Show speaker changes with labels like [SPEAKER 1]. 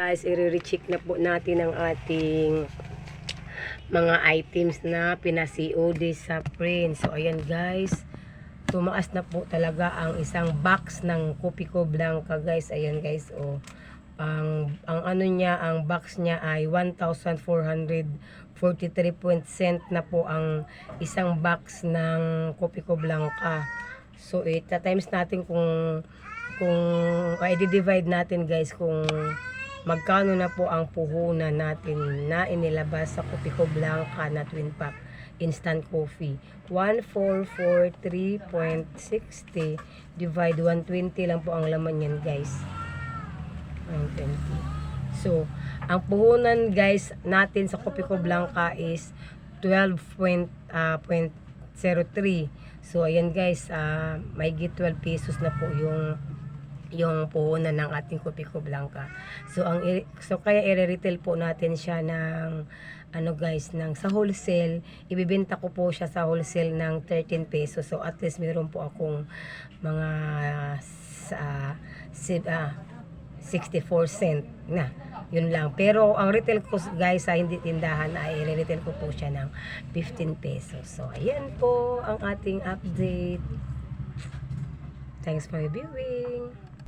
[SPEAKER 1] Guys, i-recheck na po natin ang ating mga items na pina-COD sa print. So, ayan guys, tumaas na po talaga ang isang box ng Copico Blanca guys. Ayan guys, oh. Ang ano niya, ang box niya ay 1,443 na po ang isang box ng Copico Blanca. So, ita-times natin kung i-divide natin guys kung magkano na po ang puhunan natin na inilabas sa Copico Blanca na twin pack instant coffee. 1443.60 divide 120 lang po ang laman yan guys. 120. So, ang puhunan guys natin sa Copico Blanca is 12.03. So, ayan guys, may 12 pesos na po yung puhunan ng ating Copico Blanca. So kaya i-retail po natin siya ng ano guys, sa wholesale. Ibibenta ko po siya sa wholesale ng 13 pesos. So at least meron po akong mga 64 cent na. Yun lang. Pero ang retail ko guys sa hindi tindahan ay i-retail ko po siya ng 15 pesos. So ayan po ang ating update. Thanks for viewing.